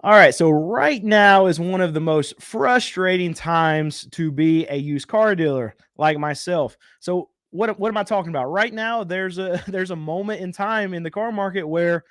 All right, so right now is one of the most frustrating times to be a used car dealer like myself. So what am I talking about? Right now there's a there's a moment in time in the car market where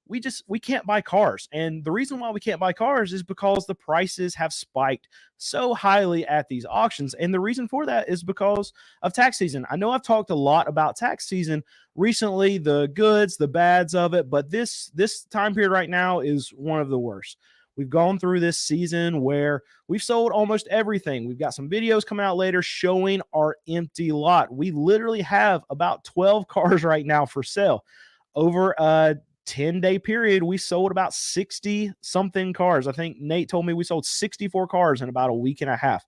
we can't buy cars. And the reason why we can't buy cars is because the prices have spiked so highly at these auctions. And the reason for that is because of tax season. I know I've talked a lot about tax season recently, the goods, the bads of it, but this time period right now is one of the worst. We've gone through this season where we've sold almost everything. We've got some videos coming out later showing our empty lot. We literally have about 12 cars right now for sale. Over 10-day period, we sold about 60 something cars. I think Nate told me we sold 64 cars in about a week and a half.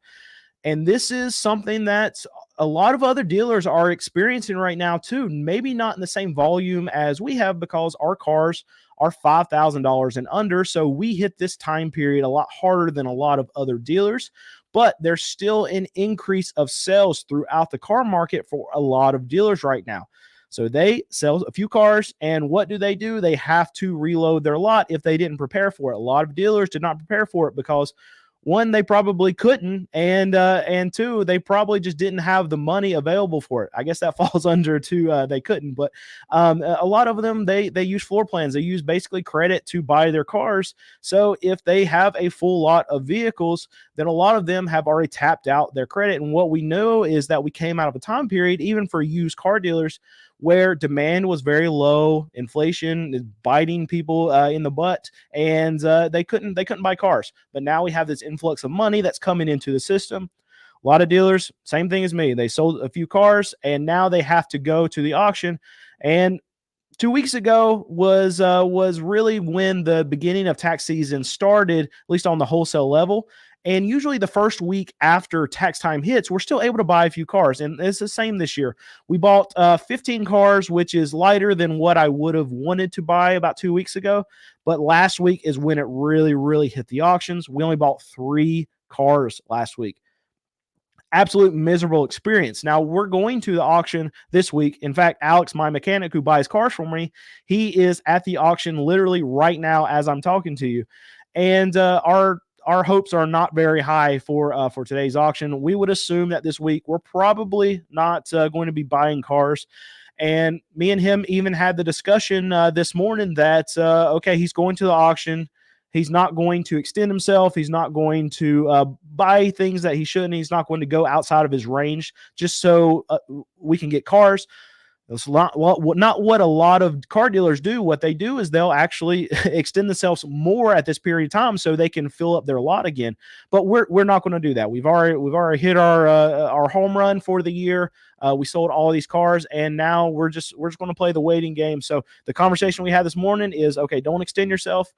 And this is something that a lot of other dealers are experiencing right now, too. Maybe not in the same volume as we have because our cars are $5,000 and under. So we hit this time period a lot harder than a lot of other dealers. But there's still an increase of sales throughout the car market for a lot of dealers right now. So they sell a few cars, and what do? They have to reload their lot if they didn't prepare for it. A lot of dealers did not prepare for it because one, they probably couldn't, and two, they probably just didn't have the money available for it. I guess that falls under to they couldn't, but a lot of them they use floor plans. They use basically credit to buy their cars. So if they have a full lot of vehicles, then a lot of them have already tapped out their credit. And what we know is that we came out of a time period, even for used car dealers, where demand was very low, inflation is biting people in the butt, and they couldn't buy cars. But now we have this influx of money that's coming into the system. A lot of dealers, same thing as me. They sold a few cars, and now they have to go to the auction. And 2 weeks ago was really when the beginning of tax season started, at least on the wholesale level. And usually the first week after tax time hits, we're still able to buy a few cars. And it's the same this year. We bought 15 cars, which is lighter than what I would have wanted to buy about 2 weeks ago. But last week is when it really, really hit the auctions. We only bought 3 cars last week. Absolute miserable experience. Now we're going to the auction this week. In fact, Alex, my mechanic who buys cars for me, he is at the auction literally right now as I'm talking to you. And our hopes are not very high for today's auction. We would assume that this week we're probably not going to be buying cars. And me and him even had the discussion this morning that okay, he's going to the auction. He's not going to extend himself. He's not going to buy things that he shouldn't. He's not going to go outside of his range just so we can get cars. It's not what a lot of car dealers do. What they do is they'll actually extend themselves more at this period of time so they can fill up their lot again. But we're not going to do that. We've already hit our home run for the year. We sold all these cars, and now we're just going to play the waiting game. So the conversation we had this morning is, okay, don't extend yourself.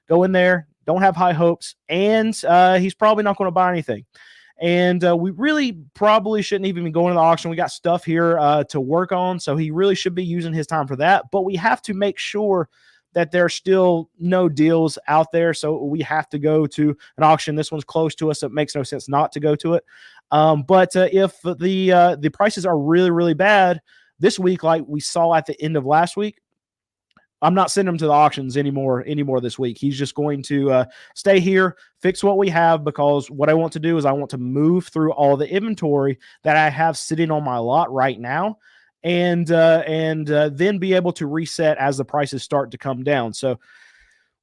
Go in there. Don't have high hopes, and he's probably not going to buy anything. And we really probably shouldn't even be going to the auction. We got stuff here to work on, so he really should be using his time for that. But we have to make sure that there's still no deals out there, so we have to go to an auction. This one's close to us, so it makes no sense not to go to it. But if the prices are really, really bad this week, like we saw at the end of last week, I'm not sending him to the auctions anymore this week. He's just going to stay here, fix what we have, because what I want to do is I want to move through all the inventory that I have sitting on my lot right now, and then be able to reset as the prices start to come down. So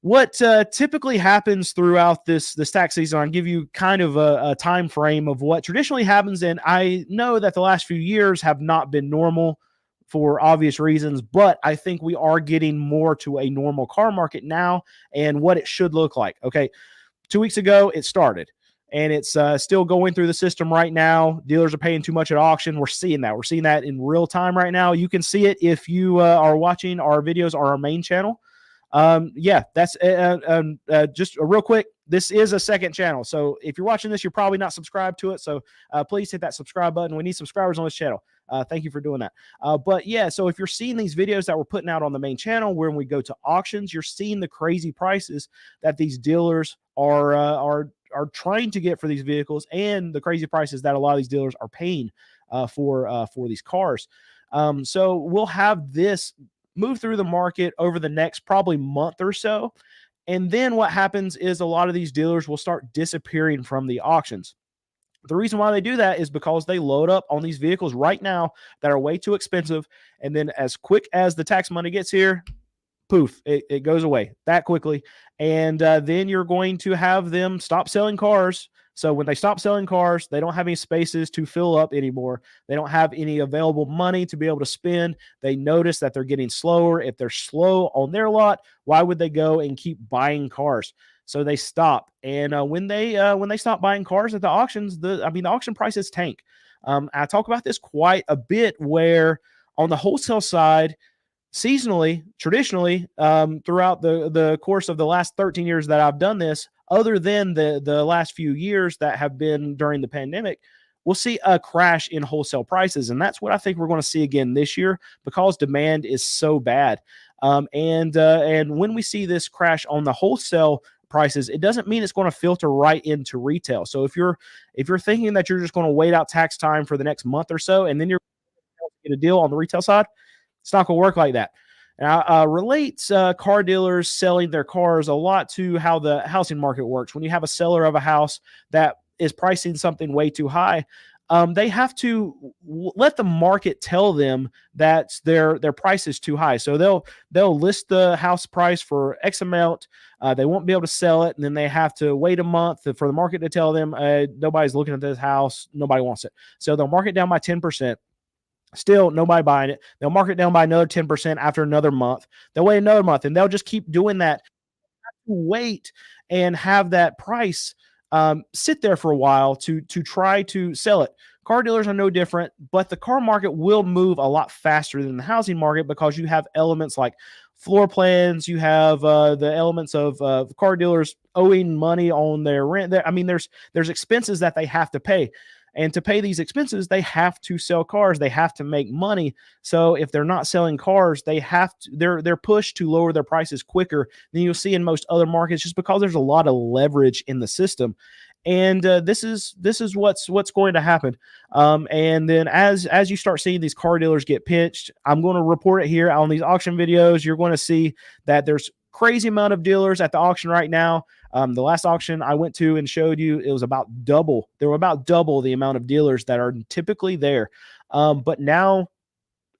what typically happens throughout this tax season, I'll give you kind of a time frame of what traditionally happens. And I know that the last few years have not been normal for obvious reasons, but I think we are getting more to a normal car market now and what it should look like. Okay, 2 weeks ago it started, and it's still going through the system right now. Dealers are paying too much at auction. We're seeing that. We're seeing that in real time right now. You can see it if you are watching our videos on our main channel. Yeah, that's just a real quick. This is a second channel, so if you're watching this, you're probably not subscribed to it. So please hit that subscribe button. We need subscribers on this channel. Thank you for doing that. But yeah, so if you're seeing these videos that we're putting out on the main channel, when we go to auctions, you're seeing the crazy prices that these dealers are trying to get for these vehicles, and the crazy prices that a lot of these dealers are paying for these cars. So we'll have this move through the market over the next probably month or so. And then what happens is a lot of these dealers will start disappearing from the auctions. The reason why they do that is because they load up on these vehicles right now that are way too expensive. And then as quick as the tax money gets here, poof, it goes away that quickly. And then you're going to have them stop selling cars. So when they stop selling cars, they don't have any spaces to fill up anymore. They don't have any available money to be able to spend. They notice that they're getting slower. If they're slow on their lot, why would they go and keep buying cars? So they stop. And when they stop buying cars at the auctions, the auction prices tank. I talk about this quite a bit, where on the wholesale side, seasonally, traditionally, throughout the course of the last 13 years that I've done this, other than the last few years that have been during the pandemic, we'll see a crash in wholesale prices. And that's what I think we're going to see again this year, because demand is so bad. And when we see this crash on the wholesale prices, it doesn't mean it's going to filter right into retail. So if you're thinking that you're just going to wait out tax time for the next month or so, and then you're going to get a deal on the retail side, it's not going to work like that. And I relate car dealers selling their cars a lot to how the housing market works. When you have a seller of a house that is pricing something way too high, they have to let the market tell them that their price is too high. So they'll list the house price for X amount. They won't be able to sell it, and then they have to wait a month for the market to tell them nobody's looking at this house, nobody wants it. So they'll mark it down by 10%. Still, nobody buying it. They'll mark it down by another 10% after another month. They'll wait another month, and they'll just keep doing that. Wait and have that price sit there for a while to try to sell it. Car dealers are no different, but the car market will move a lot faster than the housing market, because you have elements like floor plans. You have the elements of car dealers owing money on their rent. There's expenses that they have to pay. And to pay these expenses, they have to sell cars. They have to make money. So if they're not selling cars, they're pushed to lower their prices quicker than you'll see in most other markets, just because there's a lot of leverage in the system. And this is what's going to happen. And then as you start seeing these car dealers get pinched, I'm going to report it here on these auction videos. You're going to see that there's crazy amount of dealers at the auction right now. The last auction I went to and showed you, it was about double. There were about double the amount of dealers that are typically there. But now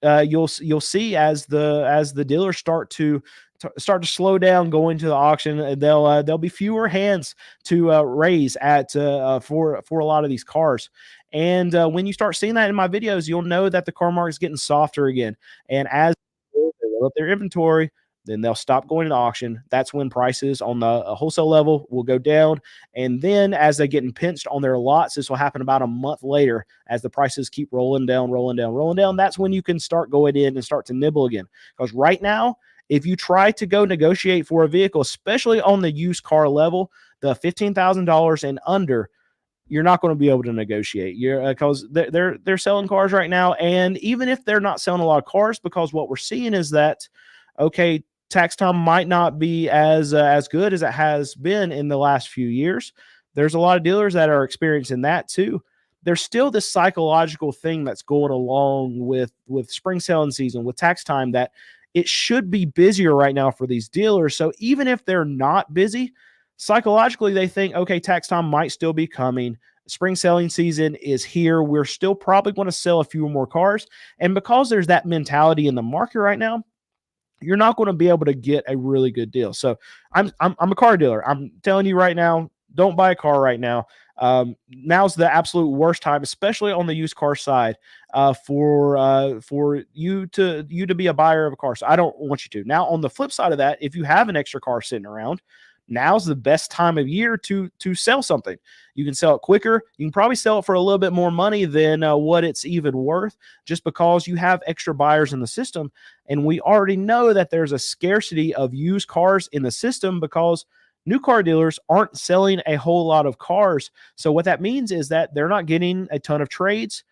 you'll see as the dealers start to slow down going to the auction, there'll be fewer hands to raise at for a lot of these cars. And when you start seeing that in my videos, you'll know that the car market is getting softer again. And as they load up their inventory, then they'll stop going to the auction. That's when prices on the wholesale level will go down. And then as they're getting pinched on their lots, this will happen about a month later as the prices keep rolling down, rolling down, rolling down. That's when you can start going in and start to nibble again. Because right now, if you try to go negotiate for a vehicle, especially on the used car level, the $15,000 and under, you're not going to be able to negotiate. Because they're selling cars right now. And even if they're not selling a lot of cars, because what we're seeing is that, okay, tax time might not be as good as it has been in the last few years. There's a lot of dealers that are experiencing that too. There's still this psychological thing that's going along with spring selling season, with tax time, that it should be busier right now for these dealers. So even if they're not busy, psychologically they think, okay, tax time might still be coming. Spring selling season is here. We're still probably going to sell a few more cars. And because there's that mentality in the market right now, you're not going to be able to get a really good deal. So I'm a car dealer. I'm telling you right now, don't buy a car right now. Now's the absolute worst time, especially on the used car side, for you to be a buyer of a car. So I don't want you to. Now, on the flip side of that, if you have an extra car sitting around, now's the best time of year to sell something. You can sell it quicker. You can probably sell it for a little bit more money than what it's even worth, just because you have extra buyers in the system. And we already know that there's a scarcity of used cars in the system, because new car dealers aren't selling a whole lot of cars. So what that means is that they're not getting a ton of trades.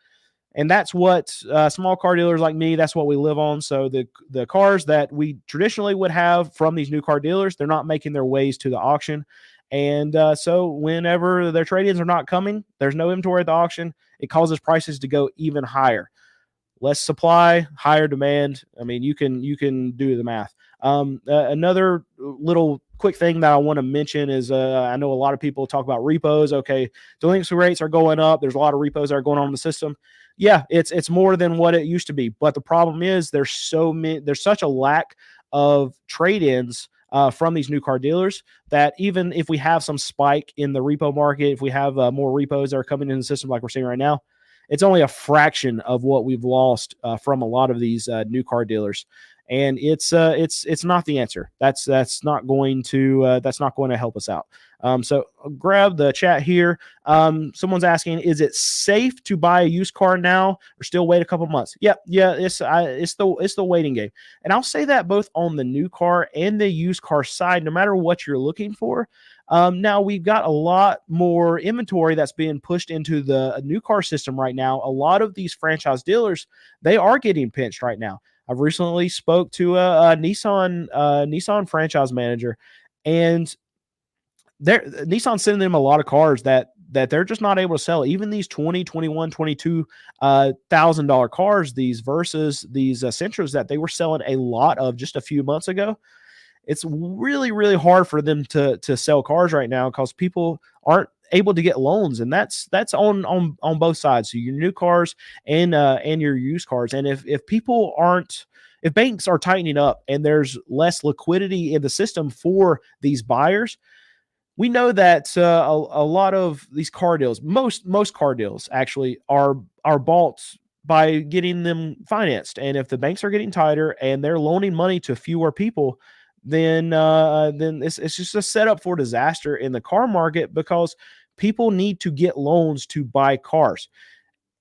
And that's what small car dealers like me, that's what we live on. So the cars that we traditionally would have from these new car dealers, they're not making their ways to the auction. And so whenever their trade-ins are not coming, there's no inventory at the auction, it causes prices to go even higher. Less supply, higher demand. I mean, you can do the math. Another little quick thing that I want to mention is I know a lot of people talk about repos. Okay, delinquency rates are going up. There's a lot of repos that are going on in the system. Yeah, it's more than what it used to be. But the problem is there's such a lack of trade-ins from these new car dealers that even if we have some spike in the repo market, if we have more repos that are coming in the system like we're seeing right now, it's only a fraction of what we've lost from a lot of these new car dealers, and it's not the answer. That's not going to help us out. So I'll grab the chat here. Someone's asking, is it safe to buy a used car now or still wait a couple months? Yeah, it's the waiting game, and I'll say that both on the new car and the used car side, no matter what you're looking for. Now we've got a lot more inventory that's being pushed into the new car system right now. A lot of these franchise dealers, they are getting pinched right now. I've recently spoke to a Nissan franchise manager, and Nissan's sending them a lot of cars that they're just not able to sell. Even these 20, 21, 22 $1,000 cars, these versus these Sentras that they were selling a lot of just a few months ago. It's really, really hard for them to sell cars right now because people aren't able to get loans, and that's on both sides. So your new cars and your used cars. And if banks are tightening up and there's less liquidity in the system for these buyers, we know that a lot of these car deals, most car deals actually are bought by getting them financed. And if the banks are getting tighter and they're loaning money to fewer people, then it's just a setup for disaster in the car market because people need to get loans to buy cars,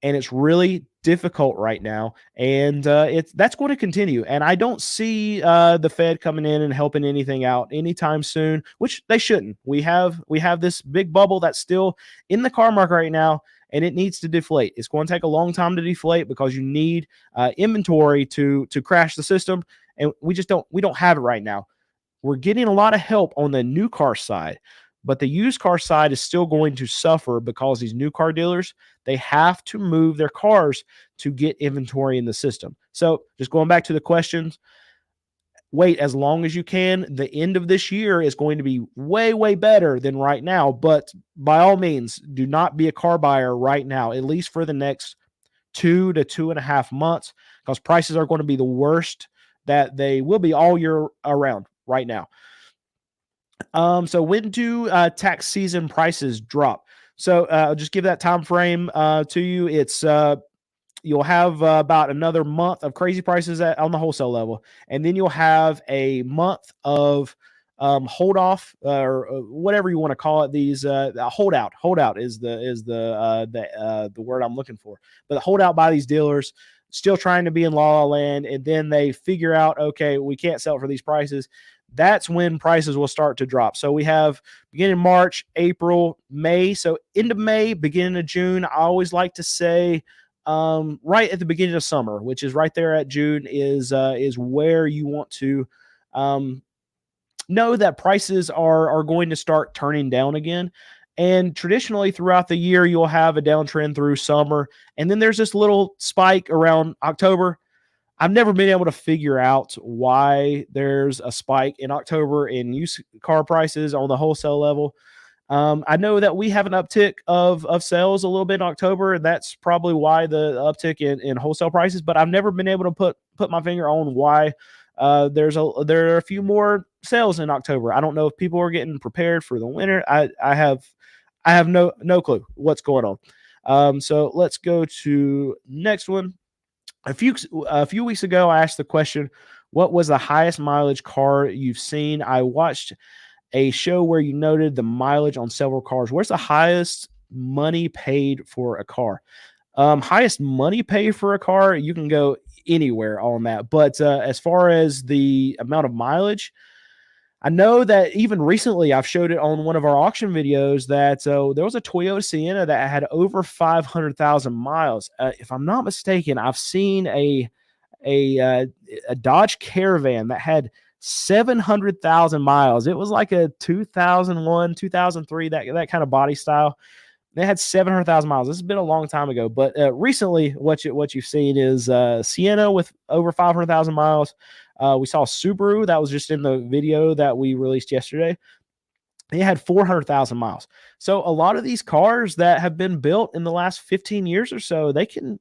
and it's really difficult right now, and that's going to continue. And I don't see the Fed coming in and helping anything out anytime soon, which they shouldn't. We have this big bubble that's still in the car market right now, and it needs to deflate. It's going to take a long time to deflate because you need inventory to crash the system, and we don't have it right now. We're getting a lot of help on the new car side, but the used car side is still going to suffer because these new car dealers, they have to move their cars to get inventory in the system. So just going back to the questions, wait as long as you can. The end of this year is going to be way, way better than right now. But by all means, do not be a car buyer right now, at least for the next 2 to 2.5 months, because prices are going to be the worst that they will be all year around right now. So when do tax season prices drop? So I'll just give that time frame to you. It's you'll have about another month of crazy prices on the wholesale level, and then you'll have a month of hold off or whatever you want to call it. These holdout is the word I'm looking for. But the holdout by these dealers, still trying to be in La La Land, and then they figure out, okay, we can't sell it for these prices. That's when prices will start to drop. So we have beginning March, April, May. So end of May, beginning of June. I always like to say right at the beginning of summer, which is right there at June, is where you want to know that prices are going to start turning down again. And traditionally throughout the year, you'll have a downtrend through summer. And then there's this little spike around October. I've never been able to figure out why there's a spike in October in used car prices on the wholesale level. I know that we have an uptick of sales a little bit in October, and that's probably why the uptick in wholesale prices. But I've never been able to put my finger on why there are a few more sales in October. I don't know if people are getting prepared for the winter. I have no clue what's going on. So let's go to next one. A few weeks ago, I asked the question, what was the highest mileage car you've seen? I watched a show where you noted the mileage on several cars. Where's the highest money paid for a car? Highest money paid for a car, you can go anywhere on that. But as far as the amount of mileage, I know that even recently I've showed it on one of our auction videos that there was a Toyota Sienna that had over 500,000 miles. If I'm not mistaken, I've seen a Dodge Caravan that had 700,000 miles. It was like a 2001, 2003, that kind of body style. They had 700,000 miles. This has been a long time ago, but recently what you've seen is Sienna with over 500,000 miles. We saw Subaru that was just in the video that we released yesterday. It had 400,000 miles. So a lot of these cars that have been built in the last 15 years or so, they can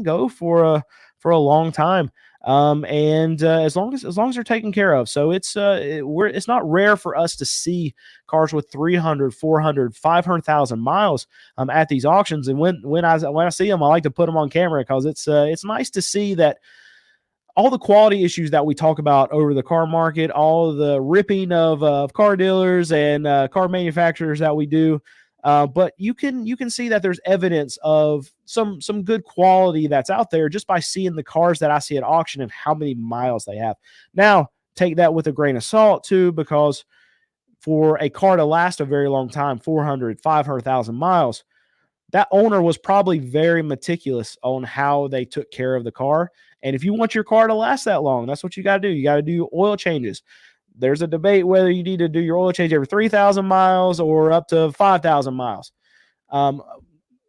go for a long time. And as long as they're taken care of. So it's not rare for us to see cars with 300, 400, 500,000 miles at these auctions. And when I see them, I like to put them on camera because it's nice to see that all the quality issues that we talk about over the car market, all the ripping of car dealers and car manufacturers that we do. But you can see that there's evidence of some good quality that's out there just by seeing the cars that I see at auction and how many miles they have. Now, take that with a grain of salt too, because for a car to last a very long time, 400, 500,000 miles, that owner was probably very meticulous on how they took care of the car. And if you want your car to last that long, that's what you got to do. You got to do oil changes. There's a debate whether you need to do your oil change every 3,000 miles or up to 5,000 miles. Um,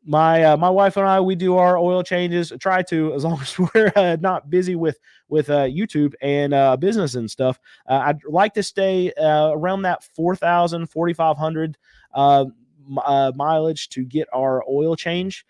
my wife and I, we do our oil changes. Try to, as long as we're not busy with YouTube and business and stuff. I'd like to stay around that 4,000, 4,500 mileage to get our oil change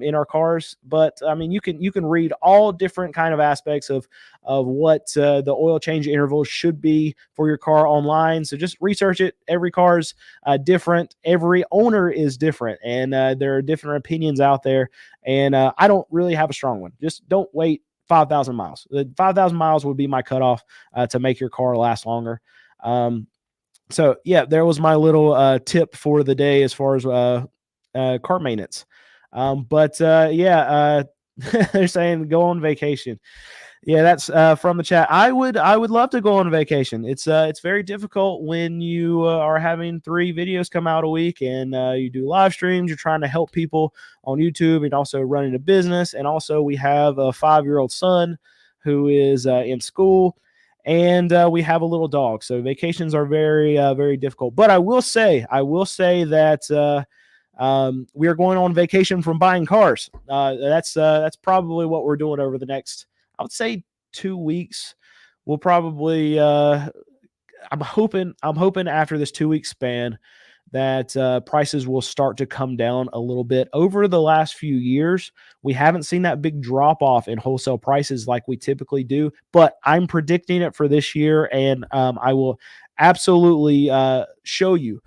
in our cars. But I mean, you can read all different kind of aspects of what the oil change interval should be for your car online. So just research it. Every car's different. Every owner is different, and there are different opinions out there. And I don't really have a strong one. Just don't wait 5,000 miles. 5,000 miles would be my cutoff to make your car last longer. So yeah, there was my little tip for the day as far as car maintenance. But they're saying go on vacation. Yeah, that's from the chat. I would love to go on vacation. It's very difficult when you are having 3 videos come out a week and you do live streams. You're trying to help people on YouTube and also running a business. And also we have a 5-year-old son who is in school. And we have a little dog, so vacations are very, very difficult. But I will say that we are going on vacation from buying cars. That's probably what we're doing over the next, I would say, 2 weeks. We'll probably. I'm hoping after this 2-week span that prices will start to come down a little bit. Over the last few years, we haven't seen that big drop off in wholesale prices like we typically do, but I'm predicting it for this year, and I will absolutely show you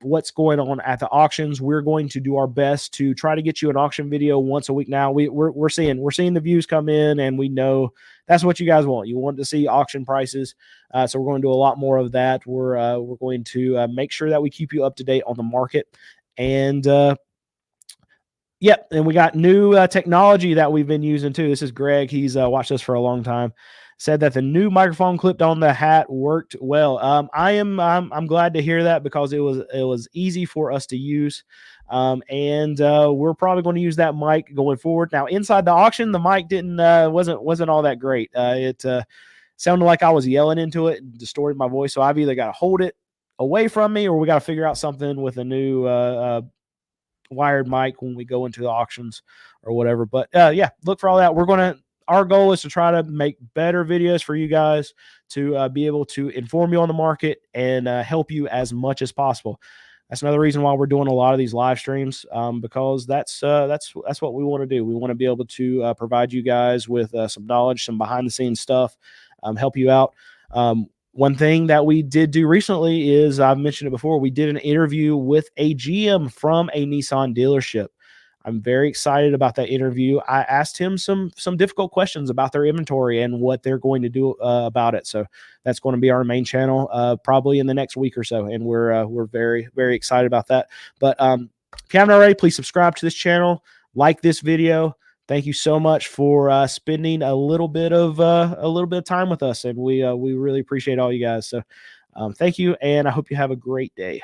what's going on at the auctions. We're going to do our best to try to get you an auction video once a week. Now we're seeing the views come in, and we know that's what you guys want. You want to see auction prices, so we're going to do a lot more of that. We're going to make sure that we keep you up to date on the market, and and we got new technology that we've been using too. This is Greg. He's watched us for a long time. Said that the new microphone clipped on the hat worked well. I'm glad to hear that because it was easy for us to use. And we're probably going to use that mic going forward. Now inside the auction, the mic wasn't all that great. It sounded like I was yelling into it and distorted my voice. So I've either got to hold it away from me or we got to figure out something with a new wired mic when we go into the auctions or whatever. But look for all that. Our goal is to try to make better videos for you guys to be able to inform you on the market and help you as much as possible. That's another reason why we're doing a lot of these live streams, because that's what we want to do. We want to be able to provide you guys with some knowledge, some behind the scenes stuff, help you out. One thing that we did do recently is, I've mentioned it before, we did an interview with a GM from a Nissan dealership. I'm very excited about that interview. I asked him some difficult questions about their inventory and what they're going to do about it. So that's going to be our main channel probably in the next week or so, and we're very, very excited about that. But if you haven't already, please subscribe to this channel, like this video. Thank you so much for spending a little bit of time with us, and we really appreciate all you guys. So thank you, and I hope you have a great day.